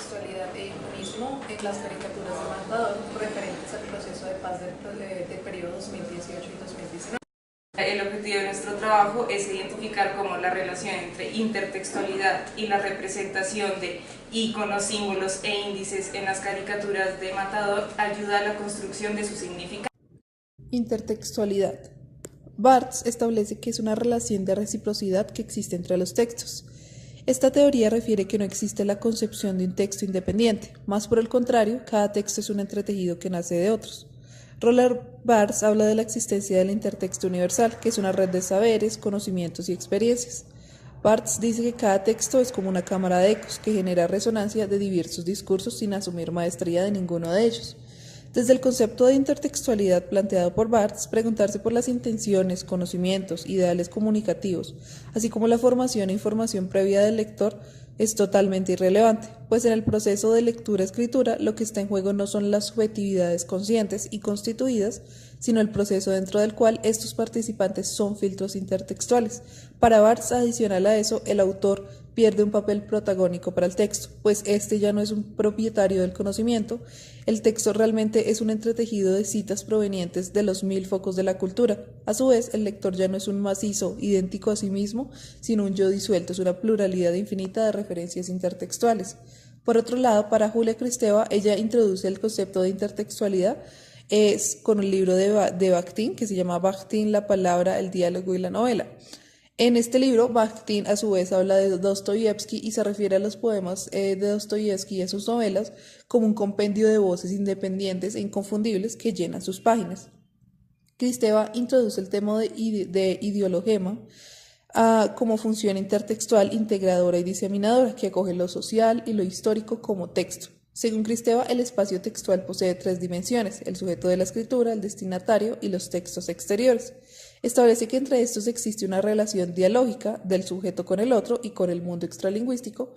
intertextualidad e iconismo en las caricaturas de Matador referentes al proceso de paz del periodo 2018 y 2019. El objetivo de nuestro trabajo es identificar cómo la relación entre intertextualidad y la representación de iconos, símbolos e índices en las caricaturas de Matador ayuda a la construcción de su significado. Intertextualidad. Barthes establece que es una relación de reciprocidad que existe entre los textos. Esta teoría refiere que no existe la concepción de un texto independiente, más por el contrario, cada texto es un entretejido que nace de otros. Roland Barthes habla de la existencia del intertexto universal, que es una red de saberes, conocimientos y experiencias. Barthes dice que cada texto es como una cámara de ecos que genera resonancia de diversos discursos sin asumir maestría de ninguno de ellos. Desde el concepto de intertextualidad planteado por Barthes, preguntarse por las intenciones, conocimientos, ideales comunicativos, así como la formación e información previa del lector, es totalmente irrelevante, pues en el proceso de lectura-escritura lo que está en juego no son las subjetividades conscientes y constituidas, sino el proceso dentro del cual estos participantes son filtros intertextuales. Para Barthes, adicional a eso, el autor pierde un papel protagónico para el texto, pues este ya no es un propietario del conocimiento, el texto realmente es un entretejido de citas provenientes de los 1000 focos de la cultura. A su vez, el lector ya no es un macizo idéntico a sí mismo, sino un yo disuelto, es una pluralidad infinita de referencias intertextuales. Por otro lado, para Julia Kristeva, ella introduce el concepto de intertextualidad con un libro de Bakhtin que se llama Bakhtin, la palabra, el diálogo y la novela. En este libro, Bakhtin a su vez habla de Dostoyevsky y se refiere a los poemas de Dostoyevsky y a sus novelas como un compendio de voces independientes e inconfundibles que llenan sus páginas. Kristeva introduce el tema de ideologema como función intertextual, integradora y diseminadora que acoge lo social y lo histórico como texto. Según Kristeva, el espacio textual posee 3 dimensiones: el sujeto de la escritura, el destinatario y los textos exteriores. Establece que entre estos existe una relación dialógica del sujeto con el otro y con el mundo extralingüístico.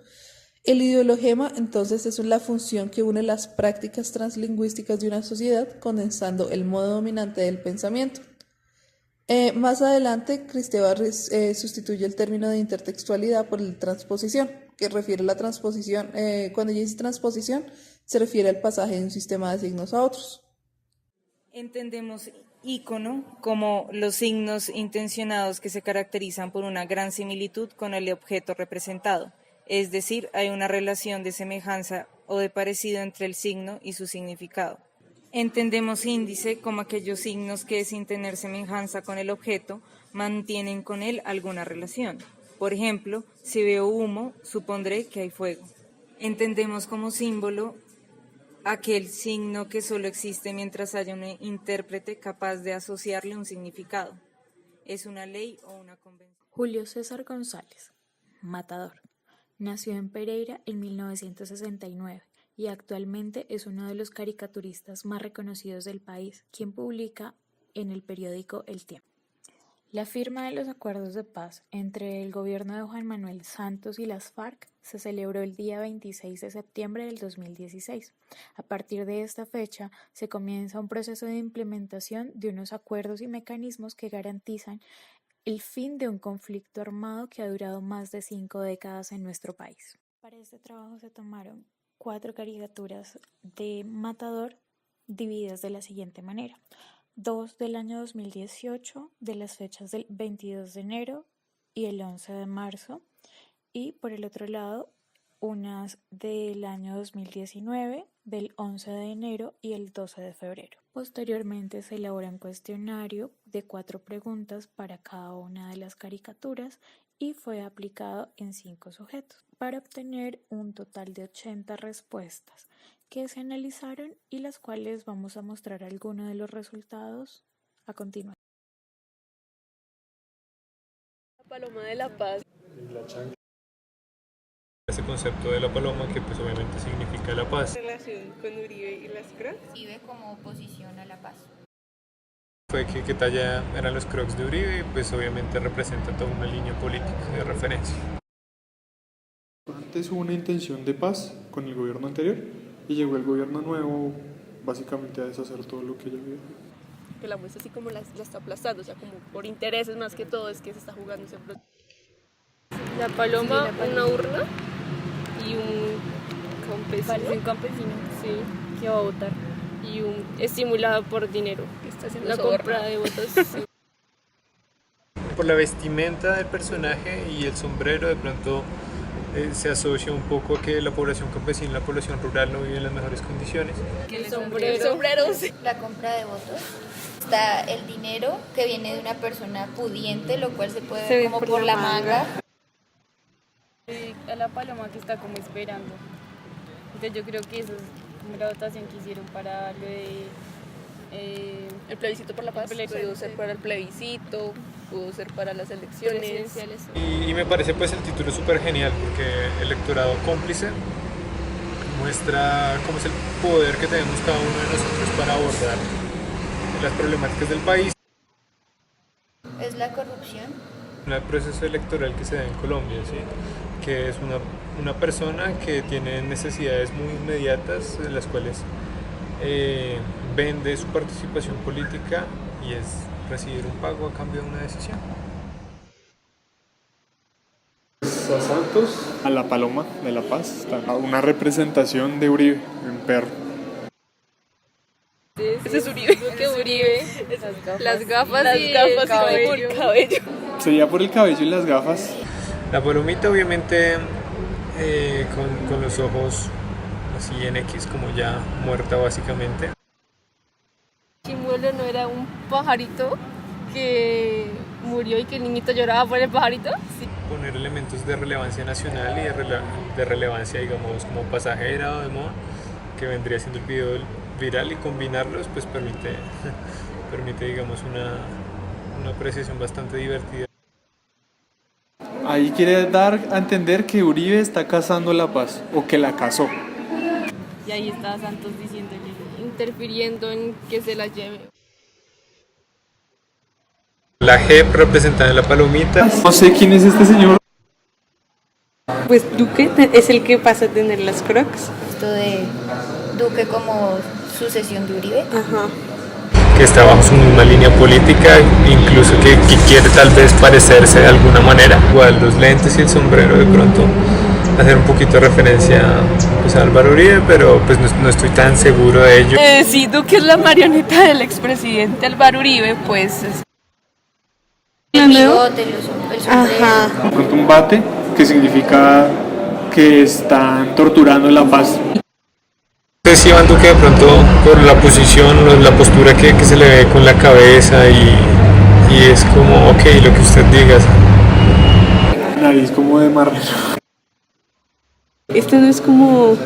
El ideologema, entonces, es la función que une las prácticas translingüísticas de una sociedad, condensando el modo dominante del pensamiento. Más adelante, Kristeva sustituye el término de intertextualidad por el de transposición, que refiere a la transposición. Cuando ella dice transposición, se refiere al pasaje de un sistema de signos a otros. Entendemos ícono como los signos intencionados que se caracterizan por una gran similitud con el objeto representado, es decir, hay una relación de semejanza o de parecido entre el signo y su significado. Entendemos índice como aquellos signos que, sin tener semejanza con el objeto, mantienen con él alguna relación. Por ejemplo, si veo humo, supondré que hay fuego. Entendemos como símbolo aquel signo que solo existe mientras haya un intérprete capaz de asociarle un significado. Es una ley o una convención. Julio César González, Matador, nació en Pereira en 1969 y actualmente es uno de los caricaturistas más reconocidos del país, quien publica en el periódico El Tiempo. La firma de los acuerdos de paz entre el gobierno de Juan Manuel Santos y las FARC se celebró el día 26 de septiembre del 2016. A partir de esta fecha se comienza un proceso de implementación de unos acuerdos y mecanismos que garantizan el fin de un conflicto armado que ha durado más de 5 décadas en nuestro país. Para este trabajo se tomaron 4 caricaturas de Matador divididas de la siguiente manera: 2 del año 2018, de las fechas del 22 de enero y el 11 de marzo, y por el otro lado, unas del año 2019, del 11 de enero y el 12 de febrero. Posteriormente se elabora un cuestionario de 4 preguntas para cada una de las caricaturas y fue aplicado en 5 sujetos para obtener un total de 80 respuestas que se analizaron y las cuales vamos a mostrar algunos de los resultados a continuación. La paloma de la paz. Ese concepto de la paloma que pues obviamente significa la paz. Relación con Uribe y las Crocs. Uribe como oposición a la paz. Fue que qué talla eran los Crocs de Uribe y pues obviamente representa toda una línea política de referencia. Antes hubo una intención de paz con el gobierno anterior y llegó el gobierno nuevo básicamente a deshacer todo lo que ya había. Que la muestra así como la está aplastando, o sea, como por intereses más que todo es que se está jugando ese proceso. La paloma, una urna y un Parece un campesino, sí, que va a votar. Y estimulado por dinero. Está haciendo La soborno. compra de votos. Sí. Por la vestimenta del personaje y el sombrero de pronto se asocia un poco a que la población campesina y la población rural no vive en las mejores condiciones. El sombrero, sí. La compra de votos. Está el dinero que viene de una persona pudiente, lo cual se puede ver como por la manga. A la paloma que está como esperando. Entonces yo creo que eso es como la votación que hicieron para lo de... El plebiscito por la paz pudo ser para el plebiscito, pudo ser para las elecciones. presidenciales. Y me parece pues el título súper genial porque electorado cómplice muestra cómo es el poder que tenemos cada uno de nosotros para abordar las problemáticas del país. Es la corrupción. El proceso electoral que se da en Colombia, ¿sí? Que es una persona que tiene necesidades muy inmediatas, en las cuales vende su participación política y es recibir un pago a cambio de una decisión. A Santos, a la Paloma de la Paz, está una representación de Uribe, un perro. Ese es Uribe. Que Uribe. Las gafas y el cabello. Sería por el cabello y las gafas. La palomita obviamente con los ojos así en X, como ya muerta básicamente. Chimuelo no era un pajarito que murió y que el niñito lloraba por el pajarito. Sí. Poner elementos de relevancia nacional y de relevancia, digamos, como pasajera o de moda, que vendría siendo el video viral, y combinarlos pues permite digamos una apreciación bastante divertida. Ahí quiere dar a entender que Uribe está cazando la paz, o que la cazó. Y ahí está Santos diciéndole, interfiriendo en que se la lleve. La JEP representada en la palomita. No sé quién es este señor. Pues Duque es el que pasa a tener las Crocs. Esto de Duque como sucesión de Uribe. Ajá. Que está bajo su misma línea política, incluso que quiere tal vez parecerse de alguna manera. Igual los lentes y el sombrero de pronto hacer un poquito de referencia pues, a Álvaro Uribe, pero pues no estoy tan seguro de ello. Si Duque es la marioneta del expresidente Álvaro Uribe, pues... El bigote, el sombrero. De pronto un bate, que significa que están torturando la paz. No sé si Iván Duque de pronto por la posición, la postura que se le ve con la cabeza y es como, ok, lo que usted diga. Nariz como de marrano. Esto no es como,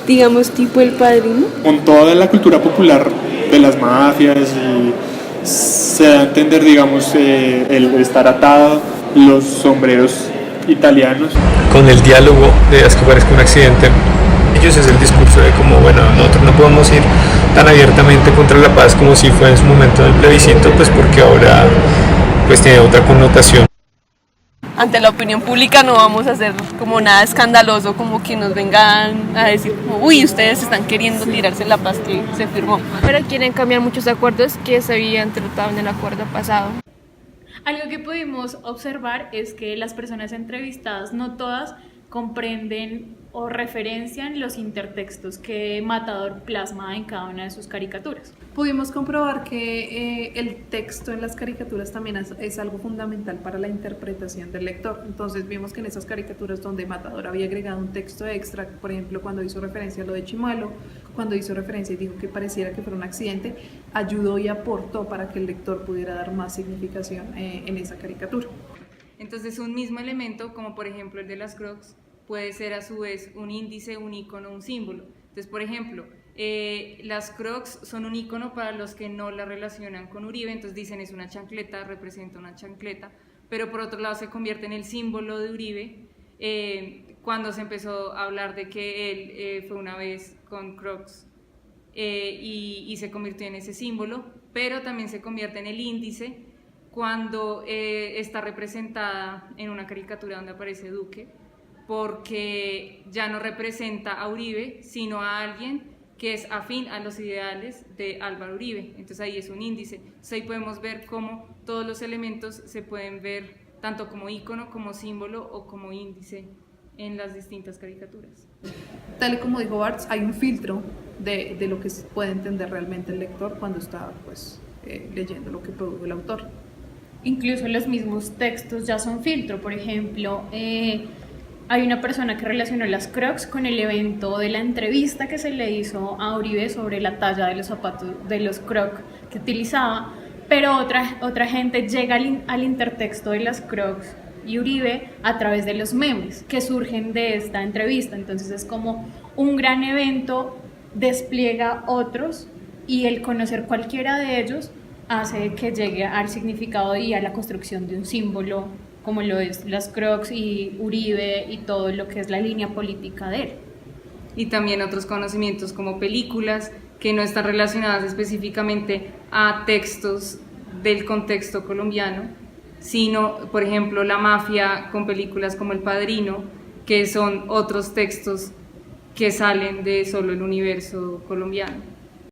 digamos, tipo El Padrino. Con toda la cultura popular de las mafias y se da a entender, digamos, el estar atado, los sombreros italianos. Con el diálogo de que parezca un accidente, ellos es el discurso de como, bueno, nosotros no podemos ir tan abiertamente contra la paz como si fue en su momento del plebiscito, pues porque ahora pues tiene otra connotación. Ante la opinión pública no vamos a hacer como nada escandaloso, como que nos vengan a decir como, uy, ustedes están queriendo tirarse la paz que se firmó. Pero quieren cambiar muchos acuerdos que se habían tratado en el acuerdo pasado. Algo que pudimos observar es que las personas entrevistadas, no todas, comprenden o referencian los intertextos que Matador plasma en cada una de sus caricaturas. Pudimos comprobar que el texto en las caricaturas también es algo fundamental para la interpretación del lector. Entonces vimos que en esas caricaturas donde Matador había agregado un texto extra, por ejemplo cuando hizo referencia a lo de Chimuelo, cuando hizo referencia y dijo que pareciera que fuera un accidente, ayudó y aportó para que el lector pudiera dar más significación en esa caricatura. Entonces un mismo elemento, como por ejemplo el de las Crocs, puede ser a su vez un índice, un icono, un símbolo. Entonces, por ejemplo, las Crocs son un icono para los que no la relacionan con Uribe, entonces dicen es una chancleta, representa una chancleta, pero por otro lado se convierte en el símbolo de Uribe cuando se empezó a hablar de que él fue una vez con Crocs y se convirtió en ese símbolo, pero también se convierte en el índice cuando está representada en una caricatura donde aparece Duque, porque ya no representa a Uribe, sino a alguien que es afín a los ideales de Álvaro Uribe. Entonces ahí es un índice. Entonces ahí podemos ver cómo todos los elementos se pueden ver tanto como ícono, como símbolo o como índice en las distintas caricaturas. Tal y como dijo Barthes, hay un filtro de lo que puede entender realmente el lector cuando está pues, leyendo lo que produjo el autor. Incluso los mismos textos ya son filtro. Por ejemplo, hay una persona que relacionó las Crocs con el evento de la entrevista que se le hizo a Uribe sobre la talla de los zapatos, de los Crocs que utilizaba, pero otra gente llega al intertexto de las Crocs y Uribe a través de los memes que surgen de esta entrevista. Entonces es como un gran evento despliega otros y el conocer cualquiera de ellos hace que llegue al significado y a la construcción de un símbolo como lo es las Crocs y Uribe y todo lo que es la línea política de él. Y también otros conocimientos como películas que no están relacionadas específicamente a textos del contexto colombiano, sino, por ejemplo, la mafia con películas como El Padrino, que son otros textos que salen de solo el universo colombiano.